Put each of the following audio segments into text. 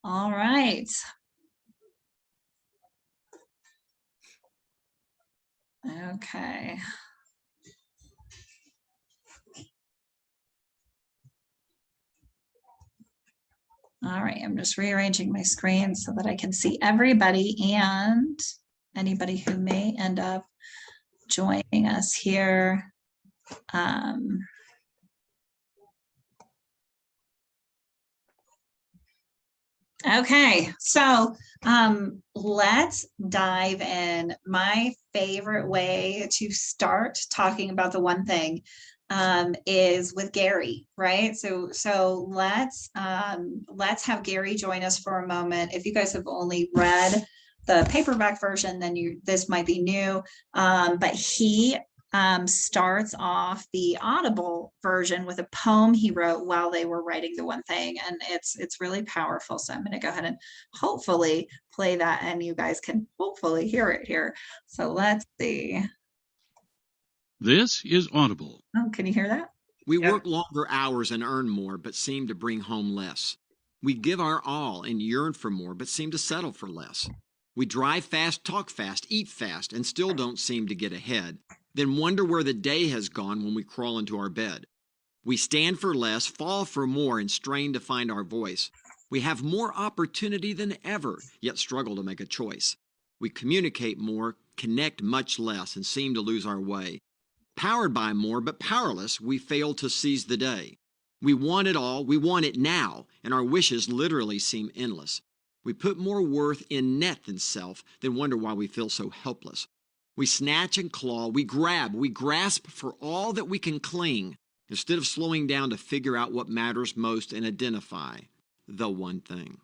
All right. Okay. All right, I'm just rearranging my screen so that I can see everybody and anybody who may end up joining us here. Okay, so let's dive in. My favorite way to start talking about the one thing is with Gary, right? So let's have Gary join us for a moment. If you guys have only read the paperback version, then this might be new. But he starts off the Audible version with a poem he wrote while they were writing the one thing, and it's really powerful. So I'm going to go ahead and hopefully play that, and you guys can hopefully hear it here. So let's see. This is Audible. Oh, can you hear that? We work longer hours and earn more, but seem to bring home less. We give our all and yearn for more, but seem to settle for less. We drive fast, talk fast, eat fast, and still don't seem to get ahead. Then wonder where the day has gone when we crawl into our bed. We stand for less, fall for more, and strain to find our voice. We have more opportunity than ever, yet struggle to make a choice. We communicate more, connect much less, and seem to lose our way. Powered by more, but powerless, we fail to seize the day. We want it all, we want it now, and our wishes literally seem endless. We put more worth in net than self, then wonder why we feel so helpless. We snatch and claw, we grab, we grasp for all that we can cling, instead of slowing down to figure out what matters most and identify the one thing.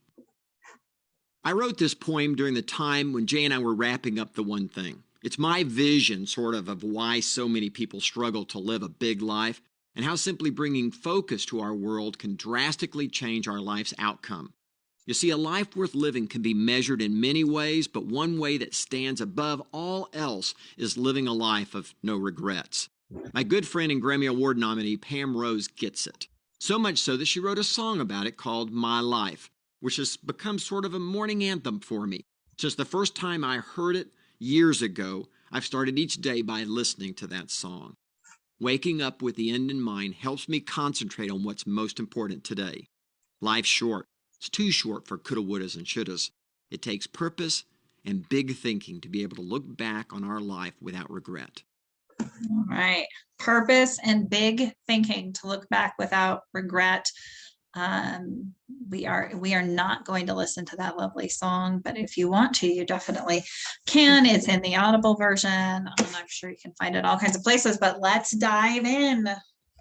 I wrote this poem during the time when Jay and I were wrapping up the one thing. It's my vision, sort of why so many people struggle to live a big life, and how simply bringing focus to our world can drastically change our life's outcome. You see, a life worth living can be measured in many ways, but one way that stands above all else is living a life of no regrets. My good friend and Grammy Award nominee Pam Rose gets it. So much so that she wrote a song about it called My Life, which has become sort of a morning anthem for me. Since the first time I heard it years ago, I've started each day by listening to that song. Waking up with the end in mind helps me concentrate on what's most important today. Life's short. It's too short for coulda, wouldas, and shouldas. It takes purpose and big thinking to be able to look back on our life without regret. All right. Purpose and big thinking to look back without regret. We are not going to listen to that lovely song, but if you want to, you definitely can. It's in the Audible version. I'm sure you can find it all kinds of places, but let's dive in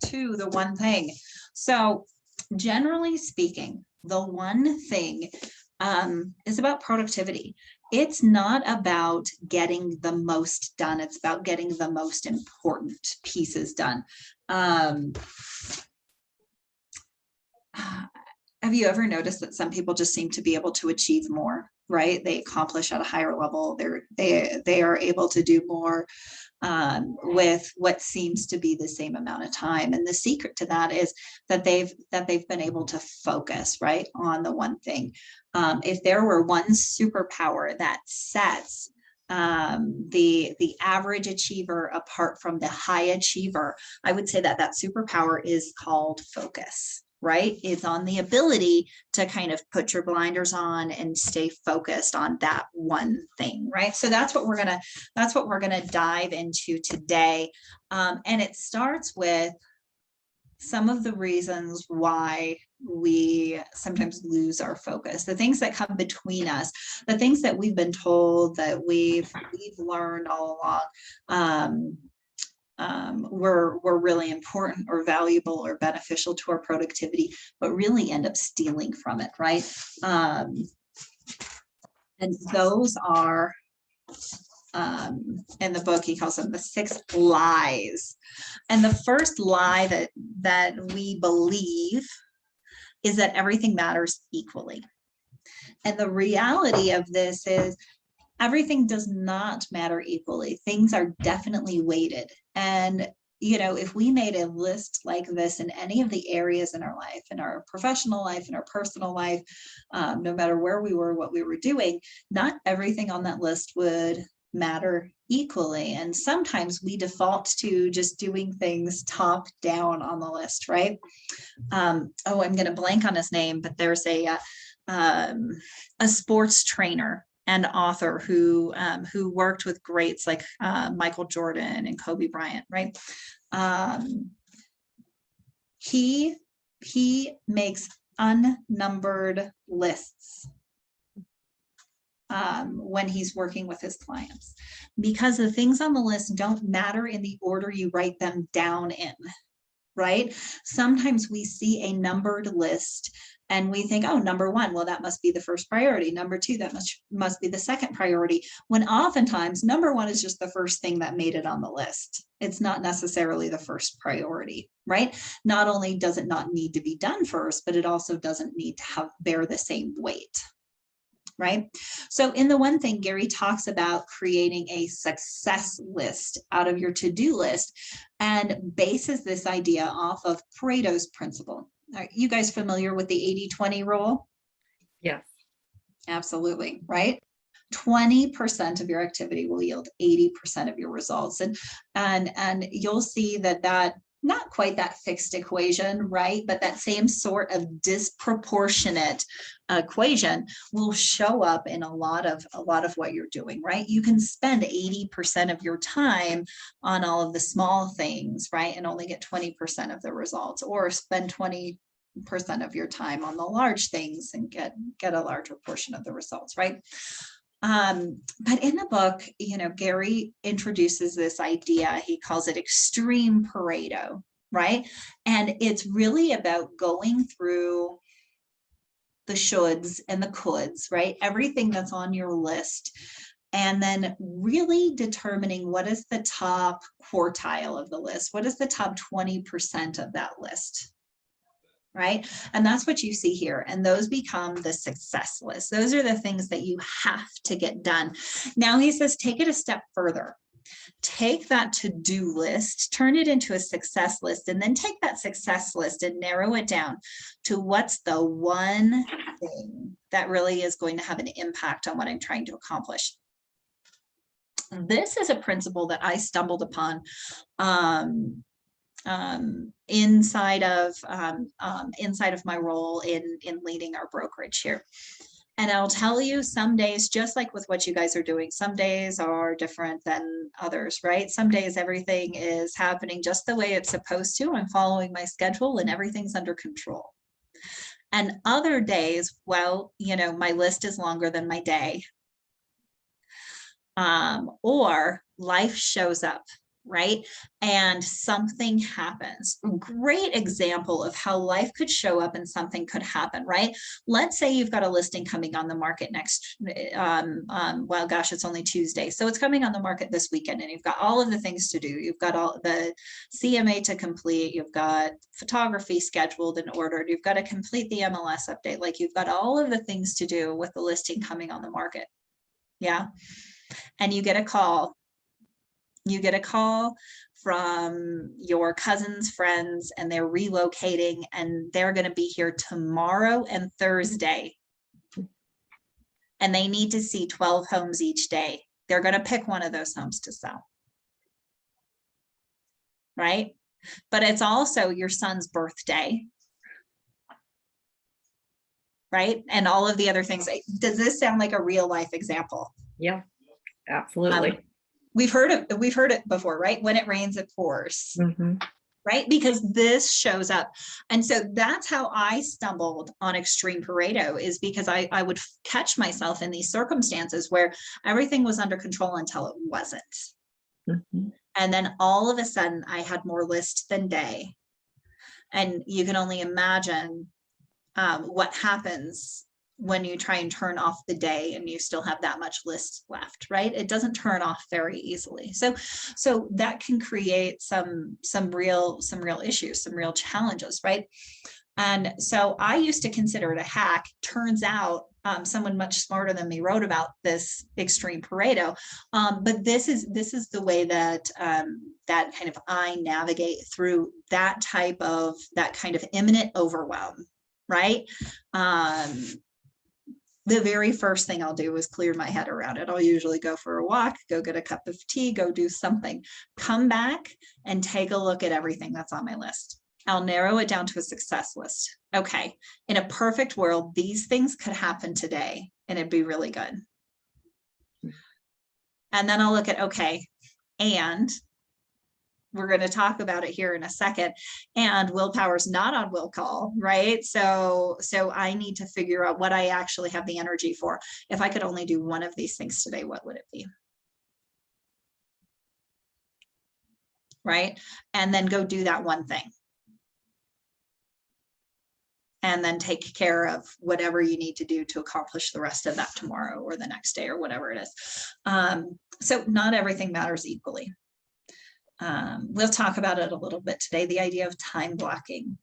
to the one thing. So generally speaking, the one thing is about productivity. It's not about getting the most done. It's about getting the most important pieces done. Have you ever noticed that some people just seem to be able to achieve more, right? They accomplish at a higher level. They are able to do more with what seems to be the same amount of time. And the secret to that is that they've been able to focus right on the one thing. If there were one superpower that sets the average achiever apart from the high achiever, I would say that superpower is called focus. Right? It's on the ability to kind of put your blinders on and stay focused on that one thing, right? So that's what we're gonna dive into today. And it starts with some of the reasons why we sometimes lose our focus, the things that come between us, the things that we've been told that we've learned all along. Were really important or valuable or beneficial to our productivity, but really end up stealing from it, right? And those are, in the book, he calls them the 6 lies. And the first lie that we believe is that everything matters equally. And the reality of this is everything does not matter equally. Things are definitely weighted. And if we made a list like this in any of the areas in our life, in our professional life, in our personal life, no matter where we were, what we were doing, not everything on that list would matter equally. And sometimes we default to just doing things top down on the list, right? I'm going to blank on his name, but there's a sports trainer and author who worked with greats like Michael Jordan and Kobe Bryant, right? He makes unnumbered lists when he's working with his clients, because the things on the list don't matter in the order you write them down in, right? Sometimes we see a numbered list and we think, oh, number one, well, that must be the first priority. Number two, that must be the second priority. When oftentimes number one is just the first thing that made it on the list. It's not necessarily the first priority, right? Not only does it not need to be done first, but it also doesn't need to bear the same weight. Right? So in the one thing, Gary talks about creating a success list out of your to-do list and bases this idea off of Pareto's principle. Are you guys familiar with the 80-20 rule? Yes. Absolutely, right? 20% of your activity will yield 80% of your results. And you'll see that not quite that fixed equation, right? But that same sort of disproportionate equation will show up in a lot of what you're doing, right? You can spend 80% of your time on all of the small things, right? And only get 20% of the results, or spend 20% of your time on the large things and get a larger portion of the results, right? But in the book, Gary introduces this idea. He calls it extreme Pareto, right? And it's really about going through the shoulds and the coulds, right? Everything that's on your list. And then really determining what is the top quartile of the list? What is the top 20% of that list? Right? And that's what you see here. And those become the success list. Those are the things that you have to get done. Now he says, take it a step further. Take that to-do list, turn it into a success list, and then take that success list and narrow it down to what's the one thing that really is going to have an impact on what I'm trying to accomplish. This is a principle that I stumbled upon inside of my role in leading our brokerage here. And I'll tell you, some days, just like with what you guys are doing, some days are different than others, right? Some days everything is happening just the way it's supposed to. I'm following my schedule and everything's under control. And other days, well, my list is longer than my day. Or life shows up, right? And something happens. Great example of how life could show up and something could happen, right? Let's say you've got a listing coming on the market next, well, gosh, it's only Tuesday. So it's coming on the market this weekend and you've got all of the things to do. You've got all the CMA to complete. You've got photography scheduled and ordered. You've got to complete the MLS update. Like you've got all of the things to do with the listing coming on the market. Yeah. And you get a call. You get a call from your cousin's friends and they're relocating and they're going to be here tomorrow and Thursday. And they need to see 12 homes each day. They're going to pick one of those homes to sell. Right? But it's also your son's birthday. Right? And all of the other things. Does this sound like a real life example? Yeah, absolutely. We've heard it before, right? When it rains, it pours, right? Because this shows up. And so that's how I stumbled on extreme Pareto, is because I would catch myself in these circumstances where everything was under control until it wasn't. And then all of a sudden I had more list than day. And you can only imagine what happens when you try and turn off the day and you still have that much list left, right? It doesn't turn off very easily. So that can create some real issues, some real challenges, right? And so I used to consider it a hack. Turns out someone much smarter than me wrote about this extreme Pareto. But this is the way that that kind of I navigate through that kind of imminent overwhelm, right? The very first thing I'll do is clear my head around it. I'll usually go for a walk, go get a cup of tea, go do something, come back and take a look at everything that's on my list. I'll narrow it down to a success list. Okay, in a perfect world, these things could happen today and it'd be really good. And then I'll look at, okay, and we're going to talk about it here in a second. And willpower's not on will call, right? So I need to figure out what I actually have the energy for. If I could only do one of these things today, what would it be? Right? And then go do that one thing. And then take care of whatever you need to do to accomplish the rest of that tomorrow or the next day or whatever it is. So not everything matters equally. We'll talk about it a little bit today, the idea of time blocking,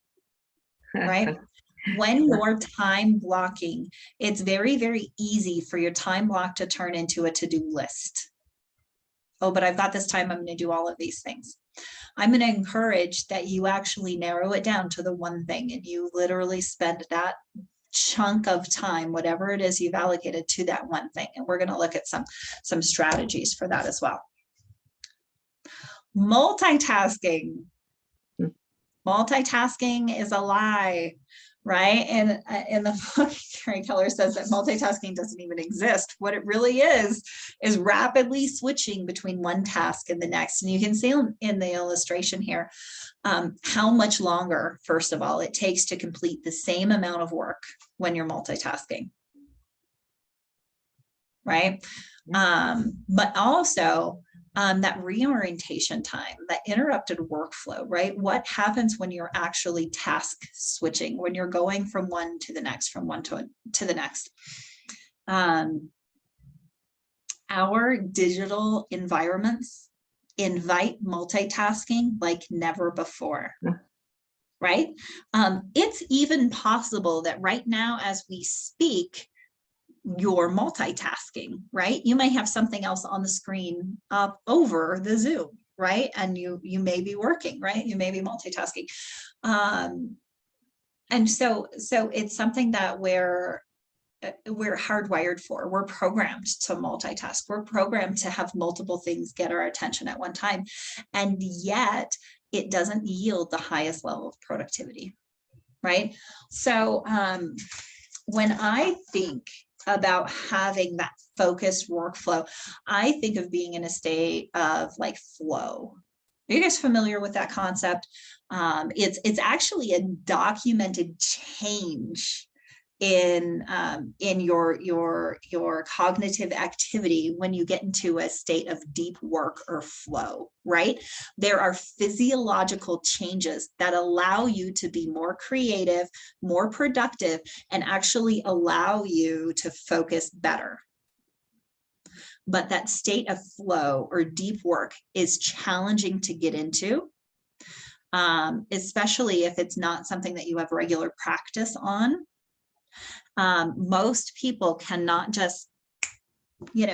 right? When you're time blocking, it's very, very easy for your time block to turn into a to-do list. Oh, but I've got this time, I'm going to do all of these things. I'm going to encourage that you actually narrow it down to the one thing and you literally spend that chunk of time, whatever it is you've allocated to that one thing. And we're going to look at some strategies for that as well. Multitasking. Multitasking is a lie, right? And in the book, Gary Keller says that multitasking doesn't even exist. What it really is rapidly switching between one task and the next. And you can see in the illustration here how much longer, first of all, it takes to complete the same amount of work when you're multitasking, right? But also, that reorientation time, that interrupted workflow, right? What happens when you're actually task switching, when you're going from one to the next, from one to the next? Our digital environments invite multitasking like never before, right? It's even possible that right now, as we speak, you're multitasking, right? You may have something else on the screen up over the Zoom, right? And you may be working, right? You may be multitasking. And so it's something that we're hardwired for. We're programmed to multitask. We're programmed to have multiple things get our attention at one time. And yet it doesn't yield the highest level of productivity, right? So when I think about having that focused workflow, I think of being in a state of like flow. Are you guys familiar with that concept? It's actually a documented change in your cognitive activity when you get into a state of deep work or flow, right? There are physiological changes that allow you to be more creative, more productive, and actually allow you to focus better. But that state of flow or deep work is challenging to get into, especially if it's not something that you have regular practice on. Most people cannot just,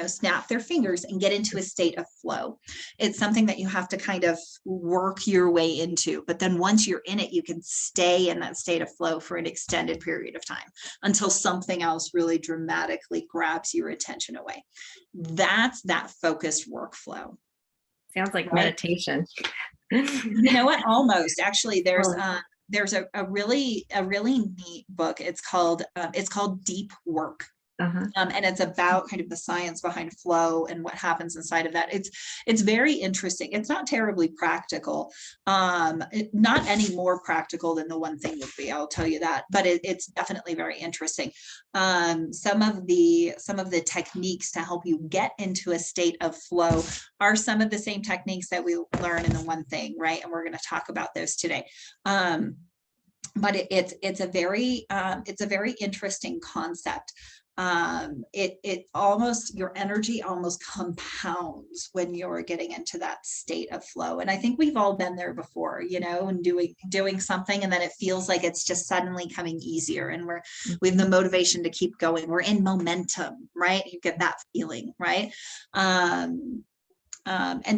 snap their fingers and get into a state of flow. It's something that you have to kind of work your way into. But then once you're in it, you can stay in that state of flow for an extended period of time until something else really dramatically grabs your attention away. That's that focused workflow. Sounds like meditation. You know what? Almost. Actually, there's a really neat book. It's called Deep Work. And it's about kind of the science behind flow and what happens inside of that. It's very interesting. It's not terribly practical, not any more practical than the one thing would be, I'll tell you that, but it's definitely very interesting. Some of the techniques to help you get into a state of flow are some of the same techniques that we learn in the one thing, right? And we're going to talk about those today. But it's a very interesting concept. it almost, your energy almost compounds when you're getting into that state of flow. And I think we've all been there before, you know, and doing something, and then it feels like it's just suddenly coming easier, and we have the motivation to keep going. We're in momentum, right? You get that feeling, right? And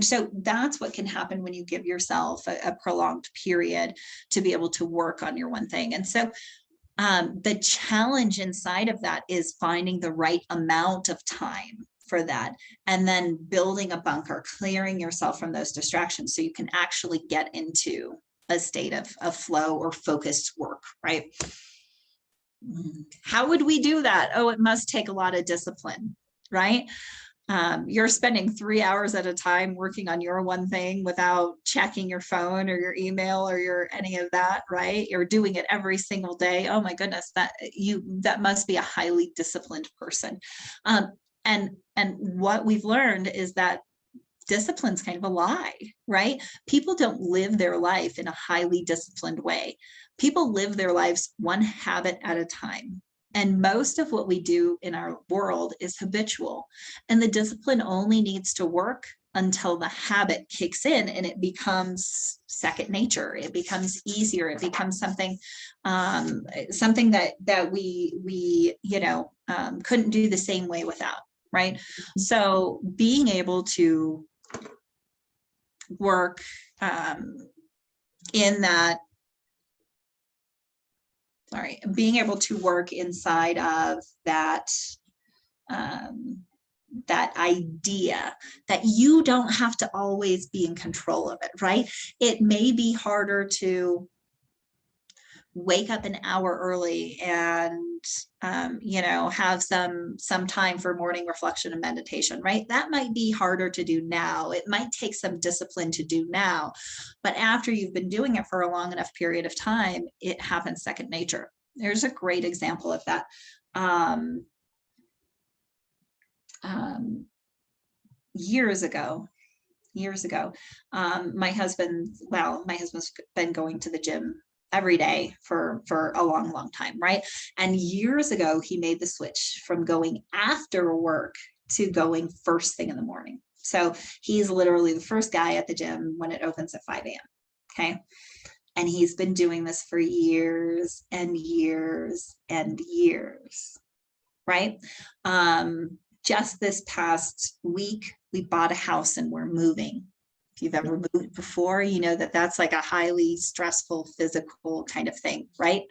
so that's what can happen when you give yourself a prolonged period to be able to work on your one thing. And so the challenge inside of that is finding the right amount of time for that, and then building a bunker, clearing yourself from those distractions so you can actually get into a state of flow or focused work, right? How would we do that? Oh, it must take a lot of discipline, right? You're spending 3 hours at a time working on your one thing without checking your phone or your email or your any of that, right? You're doing it every single day. Oh my goodness, that must be a highly disciplined person. And what we've learned is that discipline's kind of a lie, right? People don't live their life in a highly disciplined way. People live their lives one habit at a time. And most of what we do in our world is habitual. And the discipline only needs to work until the habit kicks in and it becomes second nature. It becomes easier. It becomes something that we couldn't do the same way without, right? So being able to work being able to work inside of that that idea that you don't have to always be in control of it, right? It may be harder to wake up an hour early and have some time for morning reflection and meditation, right? That might be harder to do now. It might take some discipline to do now, but after you've been doing it for a long enough period of time, it happens second nature. There's a great example of that. Years ago, my husband's been going to the gym every day for a long time, right? And years ago, he made the switch from going after work to going first thing in the morning. So he's literally the first guy at the gym when it opens at 5 a.m. Okay. And he's been doing this for years and years and years, right? Just this past week, we bought a house and we're moving. If you've ever moved before, you know that that's like a highly stressful physical kind of thing, right?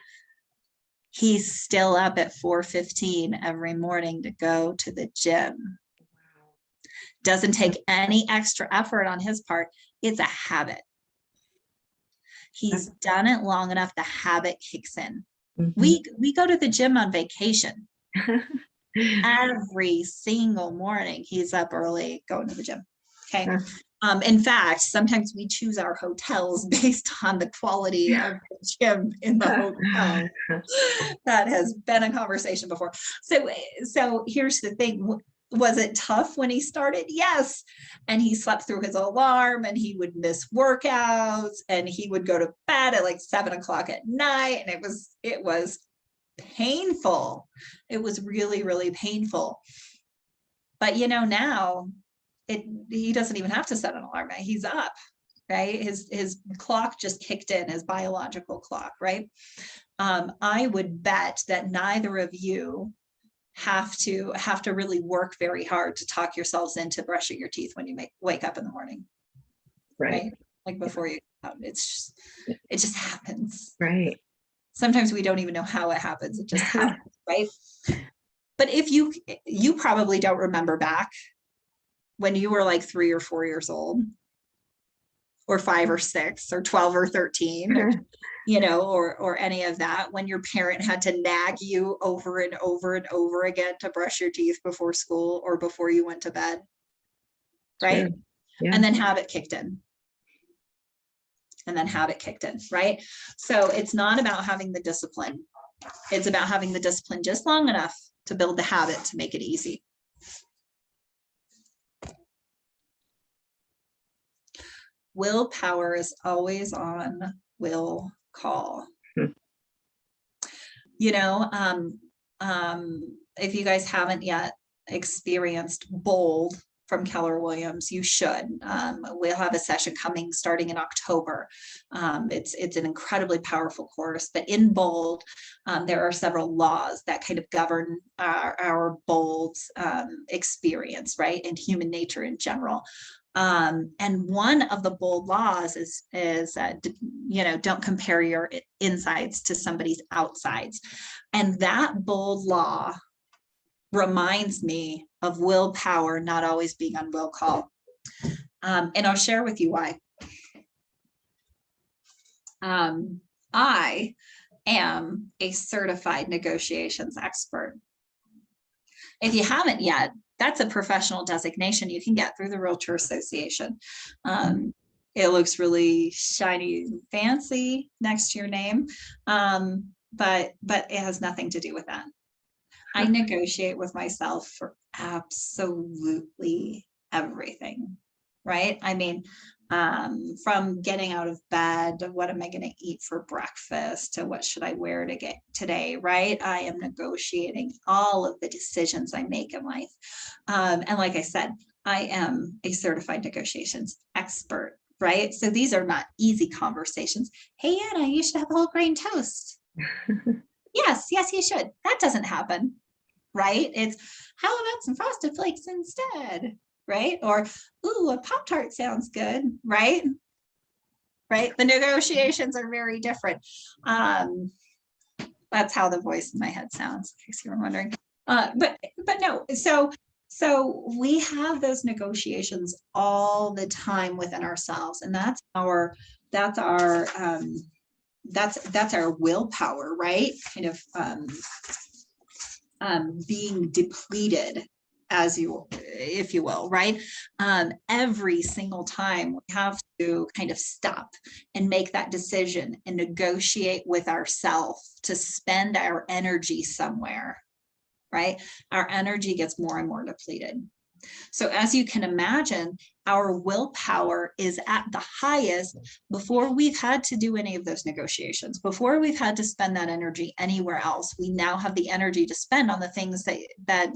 He's still up at 4:15 every morning to go to the gym. Doesn't take any extra effort on his part. It's a habit. He's done it long enough, the habit kicks in. We go to the gym on vacation. Every single morning he's up early going to the gym. Okay. In fact, sometimes we choose our hotels based on the quality of the gym in the hotel. That has been a conversation before. So here's the thing. Was it tough when he started? Yes. And he slept through his alarm and he would miss workouts and he would go to bed at like 7 o'clock at night. And it was painful. It was really, really painful. But now he doesn't even have to set an alarm. He's up, right? His clock just kicked in, his biological clock, right? I would bet that neither of you have to really work very hard to talk yourselves into brushing your teeth when you wake up in the morning, right? Like before you it just happens, right? Sometimes we don't even know how it happens. It just happens, right? But if you probably don't remember back when you were like 3 or 4 years old, or 5 or 6 or 12 or 13, or any of that, when your parent had to nag you over and over and over again to brush your teeth before school or before you went to bed, right? Sure. Yeah. And then habit kicked in. Right? So it's not about having the discipline. It's about having the discipline just long enough to build the habit to make it easy. Willpower is always on will call. if you guys haven't yet experienced Bold from Keller Williams, you should. We'll have a session coming starting in October. It's an incredibly powerful course, but in Bold, there are several laws that kind of govern our Bold experience, right? And human nature in general. And one of the Bold laws is don't compare your insides to somebody's outsides. And that Bold law reminds me of willpower not always being on will call. And I'll share with you why. I am a certified negotiations expert. If you haven't yet, that's a professional designation you can get through the Realtor Association. It looks really shiny and fancy next to your name, but it has nothing to do with that. I negotiate with myself for absolutely everything, right? I mean, from getting out of bed to what am I going to eat for breakfast to what should I wear to get today, right? I am negotiating all of the decisions I make in life. And like I said, I am a certified negotiations expert, right? So these are not easy conversations. Hey, Anna, you should have whole grain toast. Yes, you should. That doesn't happen, right? It's how about some Frosted Flakes instead, right? Or, ooh, a Pop-Tart sounds good, right? Right? The negotiations are very different. That's how the voice in my head sounds, in case you were wondering. But no, so we have those negotiations all the time within ourselves, and that's our willpower, right? Kind of being depleted, if you will, right? Every single time we have to kind of stop and make that decision and negotiate with ourselves to spend our energy somewhere, right? Our energy gets more and more depleted. So as you can imagine, our willpower is at the highest before we've had to do any of those negotiations, before we've had to spend that energy anywhere else. We now have the energy to spend on the things that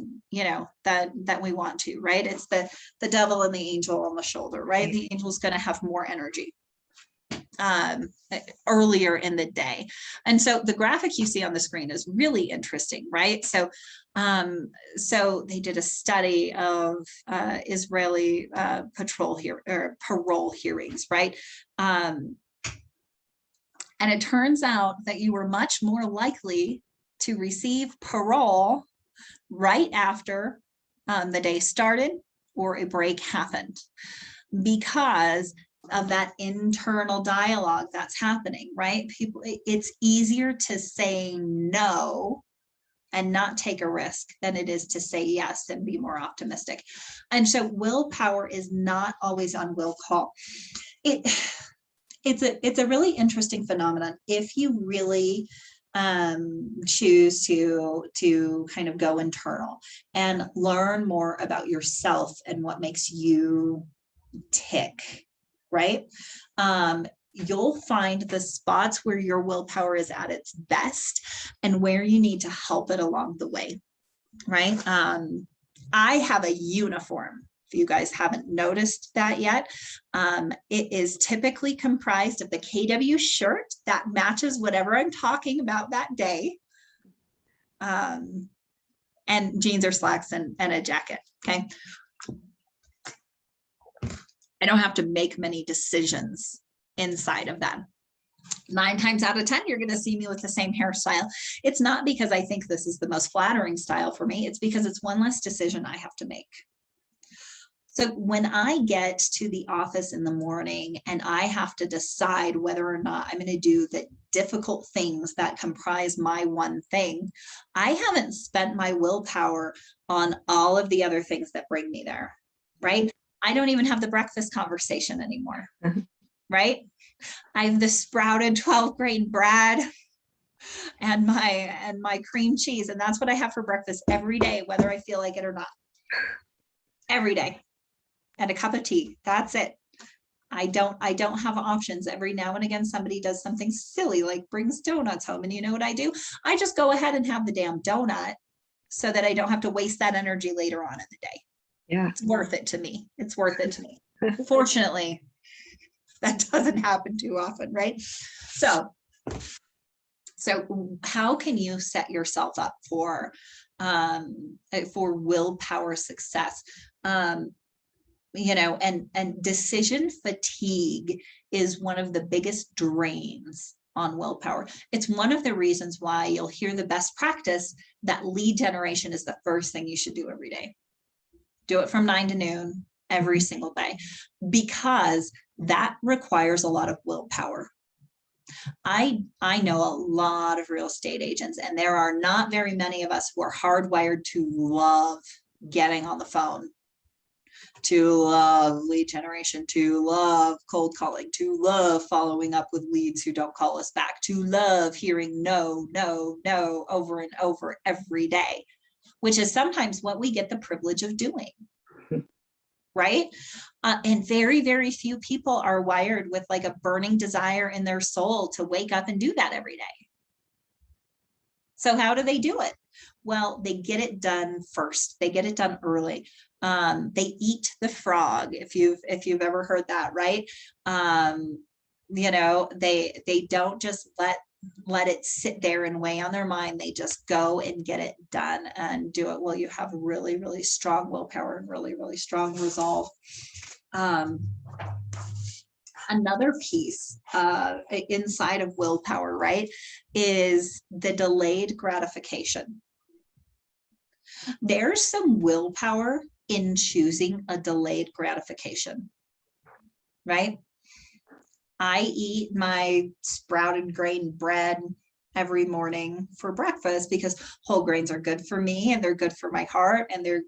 we want to, right? It's the devil and the angel on the shoulder, right? The angel's going to have more energy earlier in the day. And so the graphic you see on the screen is really interesting, right? So they did a study of Israeli parole hearings, right? And it turns out that you were much more likely to receive parole right after the day started or a break happened, because of that internal dialogue that's happening, right? People, it's easier to say no and not take a risk than it is to say yes and be more optimistic. And so willpower is not always on will call. It's a really interesting phenomenon if you really choose to kind of go internal and learn more about yourself and what makes you tick, right? You'll find the spots where your willpower is at its best and where you need to help it along the way, right? I have a uniform. If you guys haven't noticed that yet, it is typically comprised of the KW shirt that matches whatever I'm talking about that day, and jeans or slacks and a jacket, okay? I don't have to make many decisions inside of that. 9 times out of 10, you're going to see me with the same hairstyle. It's not because I think this is the most flattering style for me. It's because it's one less decision I have to make. So when I get to the office in the morning and I have to decide whether or not I'm going to do the difficult things that comprise my one thing, I haven't spent my willpower on all of the other things that bring me there, right? I don't even have the breakfast conversation anymore, right? I have the sprouted 12-grain bread and my cream cheese, and that's what I have for breakfast every day, whether I feel like it or not. Every day, and a cup of tea. That's it. I don't have options. Every now and again, somebody does something silly like brings donuts home, and you know what I do? I just go ahead and have the damn donut so that I don't have to waste that energy later on in the day. Yeah. It's worth it to me. It's worth it to me. Fortunately, that doesn't happen too often, right? So how can you set yourself up for willpower success? And decision fatigue is one of the biggest drains on willpower. It's one of the reasons why you'll hear the best practice that lead generation is the first thing you should do every day. Do it from 9 to noon every single day, because that requires a lot of willpower. I know a lot of real estate agents, and there are not very many of us who are hardwired to love getting on the phone, to love lead generation, to love cold calling, to love following up with leads who don't call us back, to love hearing no, no, no over and over every day, which is sometimes what we get the privilege of doing. Right? And very, very few people are wired with like a burning desire in their soul to wake up and do that every day. So how do they do it? Well, they get it done first. They get it done early. They eat the frog, if you've ever heard that, right? They don't just let it sit there and weigh on their mind. They just go and get it done and do it. Well, you have really, really strong willpower and really, really strong resolve. Another piece inside of willpower, right, is the delayed gratification. There's some willpower in choosing a delayed gratification, right? I eat my sprouted grain bread every morning for breakfast because whole grains are good for me and they're good for my heart, and they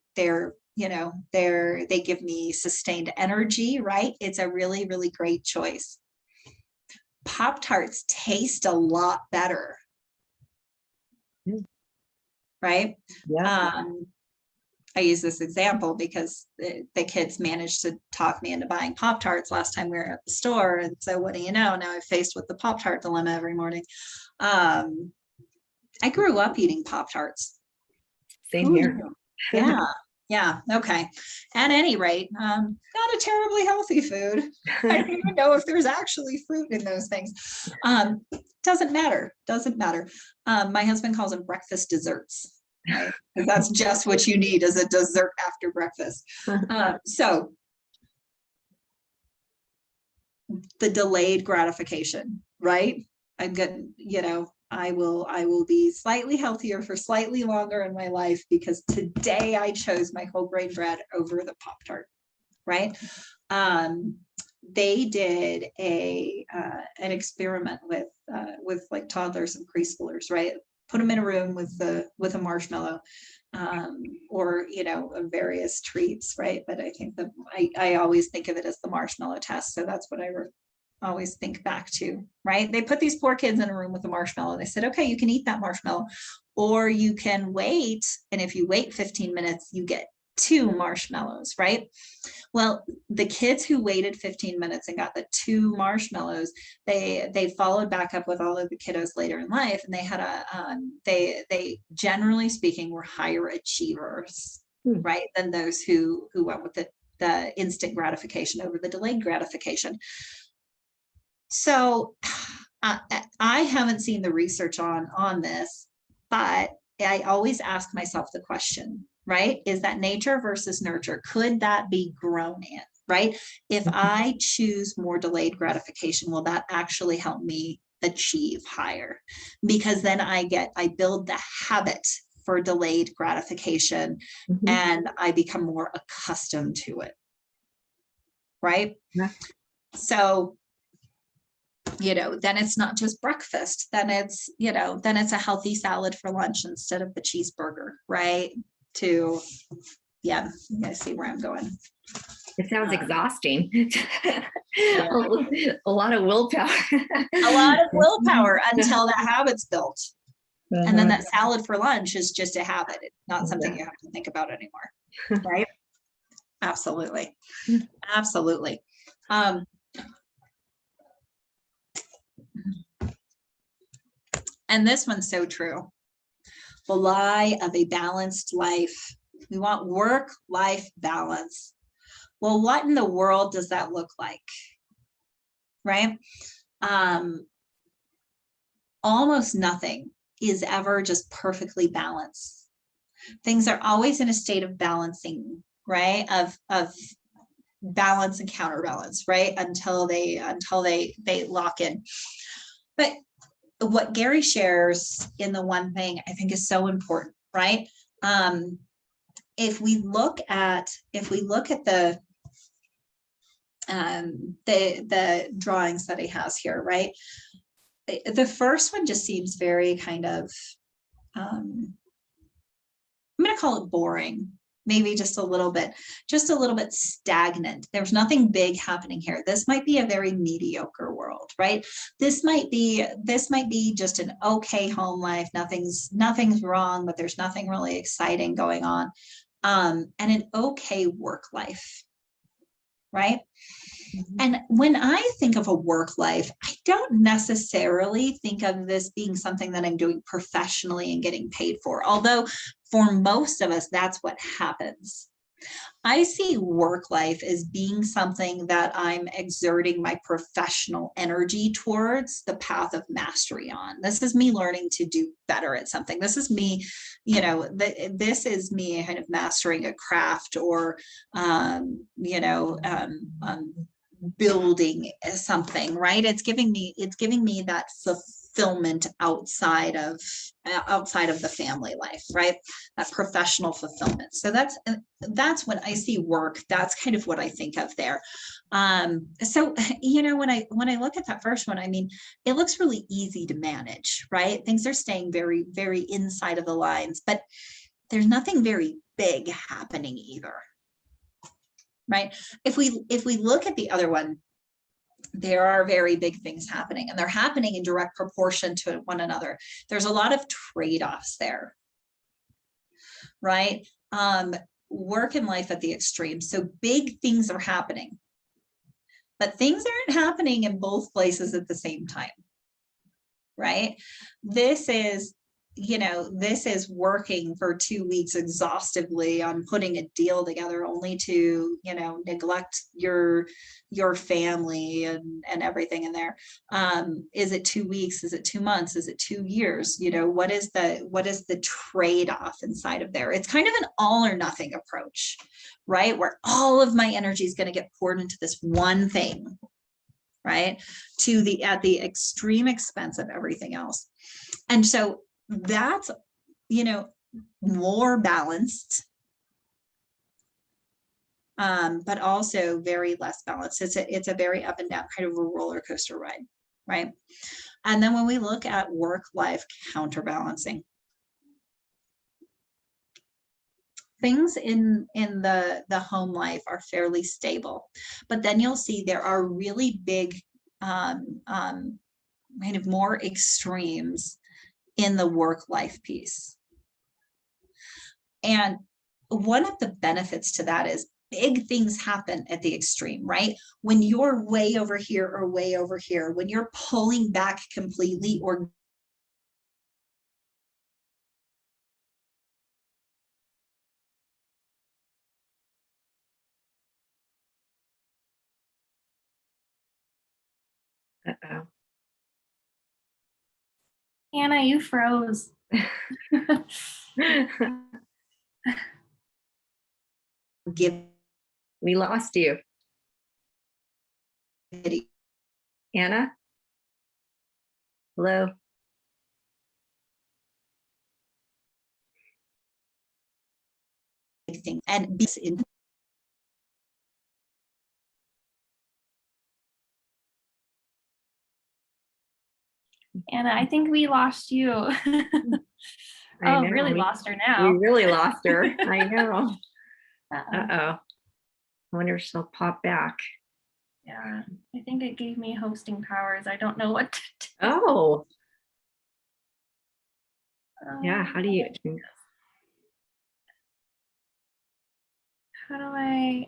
give me sustained energy, right? It's a really, really great choice. Pop-Tarts taste a lot better, right? Yeah. I use this example because the kids managed to talk me into buying Pop-Tarts last time we were at the store. And so what do you know? Now I'm faced with the Pop-Tart dilemma every morning. I grew up eating Pop-Tarts. Same here. Yeah. Yeah. Okay. At any rate, not a terribly healthy food. I don't even know if there's actually fruit in those things. Doesn't matter. My husband calls them breakfast desserts. Right? That's just what you need as a dessert after breakfast. So the delayed gratification, right? I'm good, I will be slightly healthier for slightly longer in my life because today I chose my whole grain bread over the Pop-Tart, right? They did an experiment with like toddlers and preschoolers, right? Put them in a room with a marshmallow, or various treats, right? But I think that I always think of it as the marshmallow test, so that's what I always think back to, right? They put these poor kids in a room with a marshmallow. They said, okay, you can eat that marshmallow, or you can wait, and if you wait 15 minutes, you get 2 marshmallows, right? Well, the kids who waited 15 minutes and got the 2 marshmallows, they followed back up with all of the kiddos later in life, and they had they generally speaking were higher achievers, right, than those who went with the instant gratification over the delayed gratification. So I haven't seen the research on this, but I always ask myself the question, right? Is that nature versus nurture? Could that be grown in, right? If I choose more delayed gratification, will that actually help me achieve higher? Because then I build the habit for delayed gratification, and I become more accustomed to it, right? Yeah. So then it's not just breakfast, then it's a healthy salad for lunch instead of the cheeseburger, right? You guys see where I'm going. It sounds exhausting. A lot of willpower. A lot of willpower until that habit's built. And then that salad for lunch is just a habit. It's not something you have to think about anymore, right? Absolutely. Absolutely. And this one's so true. the lie of a balanced life. We want work-life balance. Well, what in the world does that look like? Right? Almost nothing is ever just perfectly balanced. Things are always in a state of balancing, right? Of balance and counterbalance, right? Until they lock in. But what Gary shares in the one thing I think is so important, right? If we look at the drawings that he has here, right? The first one just seems very kind of, I'm going to call it boring, maybe just a little bit stagnant. There's nothing big happening here. This might be a very mediocre world, right? This might be just an okay home life. Nothing's wrong, but there's nothing really exciting going on. And an okay work life, right? And when I think of a work life, I don't necessarily think of this being something that I'm doing professionally and getting paid for. Although for most of us, that's what happens. I see work life as being something that I'm exerting my professional energy towards the path of mastery on. This is me learning to do better at something. This is me, this is me kind of mastering a craft or, building something, right? It's giving me that fulfillment outside of the family life, right? That professional fulfillment. So that's when I see work, that's kind of what I think of there. So when I look at that first one, I mean, it looks really easy to manage, right? Things are staying very, very inside of the lines, but there's nothing very big happening either. Right? If we look at the other one, there are very big things happening, and they're happening in direct proportion to one another. There's a lot of trade-offs there, right? Work and life at the extreme. So big things are happening, but things aren't happening in both places at the same time, right? This is working for 2 weeks exhaustively on putting a deal together only to, neglect your family and everything in there. Is it 2 weeks? Is it 2 months? Is it 2 years? What is the trade-off inside of there? It's kind of an all or nothing approach, right? Where all of my energy is going to get poured into this one thing, right? At the extreme expense of everything else. And so that's, more balanced, but also very less balanced. It's a very up and down kind of a roller coaster ride, right? And then when we look at work-life counterbalancing, things in the home life are fairly stable, but then you'll see there are really big, kind of more extremes in the work-life piece. And one of the benefits to that is big things happen at the extreme, right? When you're way over here or way over here, when you're pulling back completely or Uh-oh. Anna, you froze. give We lost you. it Anna? Hello? thing and be in Anna, I think we lost you. I Oh, know, really we- lost her We now. really lost her. I know. Uh-oh. Uh-oh. I wonder if she'll pop back. Yeah, I think it gave me hosting powers. I don't know what to do. Oh, yeah. How do I?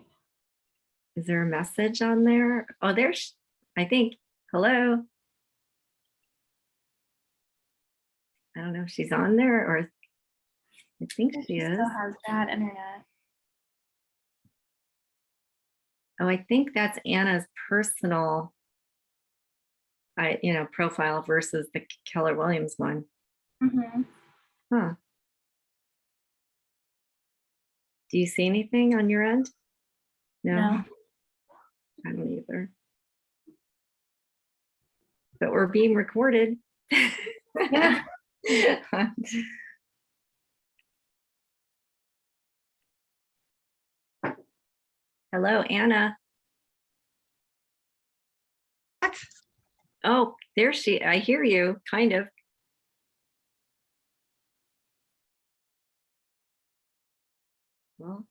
Is there a message on there? Oh, there's, I think. Hello. I don't know if she's on there or I think She she is. still has bad internet. Oh, I think that's Anna's personal, profile versus the Keller Williams one. Mhm. Huh. Do you see anything on your end? No. I don't either. But we're being recorded. Yeah. Hello, Anna. Oh, I hear you, kind of. Well.